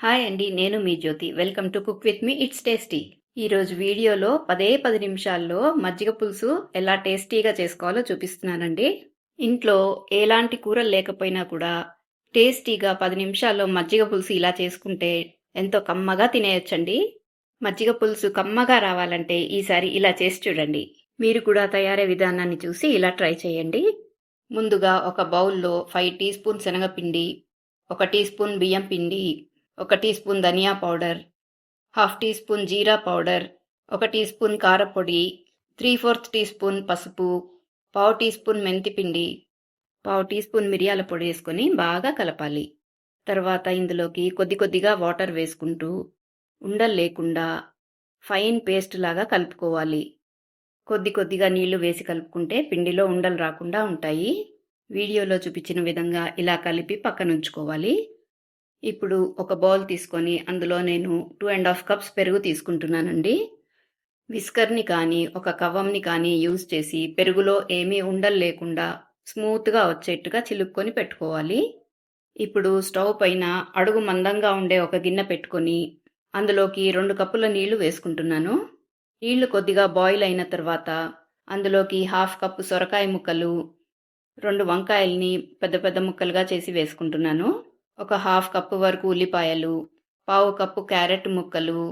Hi అండి. నేను మీ Jyothi. Welcome to cook with me it's tasty. ఈరోజు వీడియోలో 10 నిమిషాల్లో మజ్జిగ పులుసు ఎలా టేస్టీగా చేసుకోవాలో చూపిస్తున్నానండి. ఇంట్లో ఎలాంటి కూరలు లేకపోయినా కూడా టేస్టీగా 10 నిమిషాల్లో మజ్జిగ పులుసు ఇలా చేసుకుంటే ఎంతో కమ్మగా తినేయొచ్చండి. మజ్జిగ పులుసు కమ్మగా రావాలంటే ఈసారి ఇలా చేసి చూడండి. మీరు కూడా తయారీ విధానాన్ని చూసి ఇలా ట్రై చేయండి. ముందుగా ఒక బౌల్లో 5 టీ స్పూన్ శనగపిండి, 1 టీ స్పూన్ బియ్యం పిండి, 1 టీ స్పూన్ ధనియా పౌడర్, హాఫ్ టీ స్పూన్ జీరా పౌడర్, 1 టీ స్పూన్ కారపొడి, 3/4 టీ స్పూన్ పసుపు, పావు టీ స్పూన్ మెంతిపిండి, పావు టీ స్పూన్ మిరియాల పొడి వేసుకొని బాగా కలపాలి. తర్వాత ఇందులోకి కొద్దిగా వాటర్ వేసుకుంటూ ఉండలు లేకుండా ఫైన్ పేస్ట్ లాగా కలుపుకోవాలి. కొద్దిగా నీళ్లు వేసి కలుపుకుంటే పిండిలో ఉండలు రాకుండా ఉంటాయి. వీడియోలో చూపించిన విధంగా ఇలా కలిపి పక్కనుంచుకోవాలి. ఇప్పుడు ఒక బౌల్ తీసుకొని అందులో నేను 2.5 కప్స్ పెరుగు తీసుకుంటున్నానండి. విస్కర్ని కానీ ఒక కవ్వంని కానీ యూజ్ చేసి పెరుగులో ఏమీ ఉండలు లేకుండా స్మూత్గా వచ్చేట్టుగా చిలుక్కొని పెట్టుకోవాలి. ఇప్పుడు స్టవ్ పైన అడుగు మందంగా ఉండే ఒక గిన్నె పెట్టుకొని అందులోకి 2 కప్పుల నీళ్లు వేసుకుంటున్నాను. నీళ్లు కొద్దిగా బాయిల్ అయిన తర్వాత అందులోకి హాఫ్ కప్పు సొరకాయ ముక్కలు, 2 వంకాయల్ని పెద్ద ముక్కలుగా చేసి వేసుకుంటున్నాను. ఒక హాఫ్ కప్పు వరకు ఉల్లిపాయలు, పావు కప్పు క్యారెట్ ముక్కలు,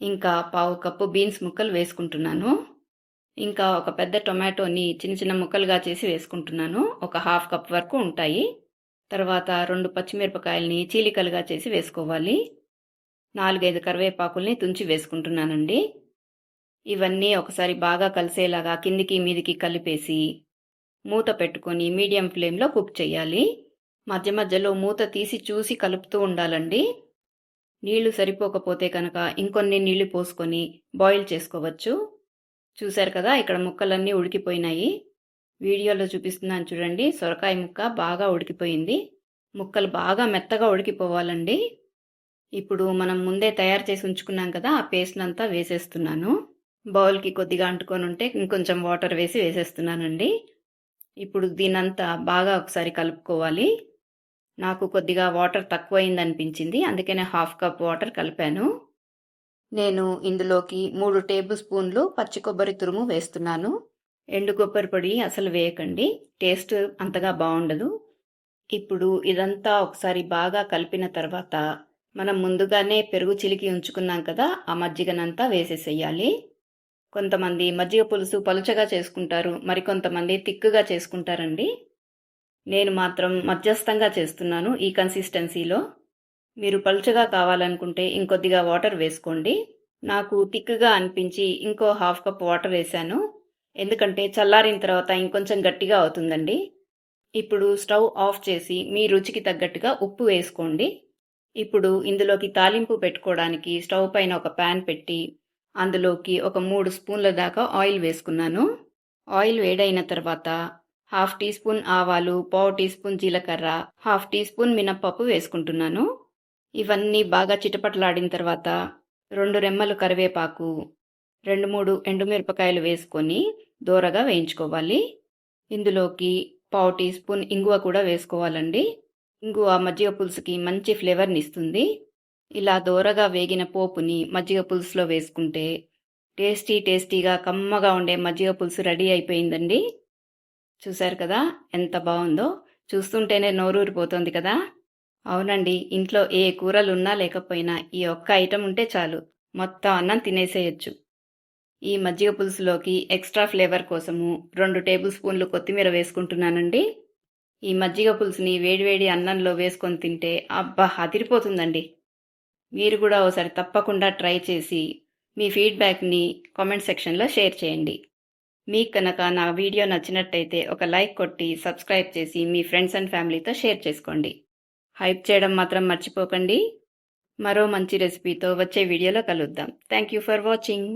ఇంకా పావు కప్పు బీన్స్ ముక్కలు వేసుకుంటున్నాను. ఇంకా ఒక పెద్ద టొమాటోని చిన్న ముక్కలుగా చేసి వేసుకుంటున్నాను. ఒక హాఫ్ కప్ వరకు ఉంటాయి. తర్వాత 2 పచ్చిమిరపకాయలని చీలికలుగా చేసి వేసుకోవాలి. 4-5 కరివేపాకుల్ని తుంచి వేసుకుంటున్నానండి. ఇవన్నీ ఒకసారి బాగా కలిసేలాగా కిందికి మీదికి కలిపేసి మూత పెట్టుకొని మీడియం ఫ్లేమ్లో కుక్ చేయాలి. మధ్యలో మూత తీసి చూసి కలుపుతూ ఉండాలండి. నీళ్లు సరిపోకపోతే కనుక ఇంకొన్ని నీళ్లు పోసుకొని బాయిల్ చేసుకోవచ్చు. చూశారు కదా, ఇక్కడ ముక్కలన్నీ ఉడికిపోయినాయి. వీడియోలో చూపిస్తున్నాను చూడండి. సొరకాయ ముక్క బాగా ఉడికిపోయింది. ముక్కలు బాగా మెత్తగా ఉడికిపోవాలండి. ఇప్పుడు మనం ముందే తయారు చేసి ఉంచుకున్నాం కదా, ఆ పేస్ట్ అంతా వేసేస్తున్నాను. బౌల్కి కొద్దిగా అంటుకొని ఉంటే ఇంకొంచెం వాటర్ వేసి వేసేస్తున్నానండి. ఇప్పుడు దీనంతా బాగా ఒకసారి కలుపుకోవాలి. నాకు కొద్దిగా వాటర్ తక్కువైంది అనిపించింది, అందుకనే హాఫ్ కప్ వాటర్ కలిపాను. నేను ఇందులోకి 3 టేబుల్ స్పూన్లు పచ్చి కొబ్బరి తురుము వేస్తున్నాను. ఎండు కొబ్బరి పొడి అసలు వేయకండి, టేస్ట్ అంతగా బాగుండదు. ఇప్పుడు ఇదంతా ఒకసారి బాగా కలిపిన తర్వాత మనం ముందుగానే పెరుగు చిలికి ఉంచుకున్నాం కదా, ఆ మజ్జిగనంతా వేసేసేయాలి. కొంతమంది మజ్జిగ పులుసు పలుచగా చేసుకుంటారు, మరికొంతమంది తిక్కుగా చేసుకుంటారండి. నేను మాత్రం మధ్యస్థంగా చేస్తున్నాను ఈ కన్సిస్టెన్సీలో. మీరు పలుచగా కావాలనుకుంటే ఇంకొద్దిగా వాటర్ వేసుకోండి. నాకు థిక్గా అనిపించి ఇంకో హాఫ్ కప్ వాటర్ వేశాను, ఎందుకంటే చల్లారిన తర్వాత ఇంకొంచెం గట్టిగా అవుతుందండి. ఇప్పుడు స్టవ్ ఆఫ్ చేసి మీ రుచికి తగ్గట్టుగా ఉప్పు వేసుకోండి. ఇప్పుడు ఇందులోకి తాలింపు పెట్టుకోవడానికి స్టవ్ పైన ఒక ప్యాన్ పెట్టి అందులోకి ఒక 3 స్పూన్ల దాకా ఆయిల్ వేసుకున్నాను. ఆయిల్ వేడైన తర్వాత హాఫ్ టీ స్పూన్ ఆవాలు, పావు టీ స్పూన్ జీలకర్ర, హాఫ్ టీ స్పూన్ మినప్పప్పు వేసుకుంటున్నాను. ఇవన్నీ బాగా చిటపటలాడిన తర్వాత 2 రెమ్మలు కరివేపాకు, 2-3 ఎండుమిరపకాయలు వేసుకొని దోరగా వేయించుకోవాలి. ఇందులోకి పావు టీ స్పూన్ ఇంగువ కూడా వేసుకోవాలండి. ఇంగువ మజ్జిగ పులుసుకి మంచి ఫ్లేవర్ని ఇస్తుంది. ఇలా దోరగా వేగిన పోపుని మజ్జిగ పులుసులో వేసుకుంటే టేస్టీగా కమ్మగా ఉండే మజ్జిగ పులుసు రెడీ అయిపోయిందండి. చూశారు కదా ఎంత బాగుందో, చూస్తుంటేనే నోరూరిపోతుంది కదా. అవునండి, ఇంట్లో ఏ కూరలు ఉన్నా లేకపోయినా ఈ ఒక్క ఐటెం ఉంటే చాలు, మొత్తం అన్నం తినేసేయచ్చు. ఈ మజ్జిగ పులుసులోకి ఎక్స్ట్రా ఫ్లేవర్ కోసము 2 టేబుల్ స్పూన్లు కొత్తిమీర వేసుకుంటున్నానండి. ఈ మజ్జిగ పులుసుని వేడివేడి అన్నంలో వేసుకొని తింటే అబ్బా అదిరిపోతుందండి. మీరు కూడా ఒకసారి తప్పకుండా ట్రై చేసి మీ ఫీడ్బ్యాక్ని కామెంట్ సెక్షన్లో షేర్ చేయండి. మీకు కనుక నా వీడియో నచ్చినట్టయితే ఒక లైక్ కొట్టి సబ్స్క్రైబ్ చేసి మీ ఫ్రెండ్స్ అండ్ ఫ్యామిలీతో షేర్ చేసుకోండి. హైప్ చేయడం మాత్రం మర్చిపోకండి. మరో మంచి రెసిపీతో వచ్చే వీడియోలో కలుద్దాం. Thank you for watching.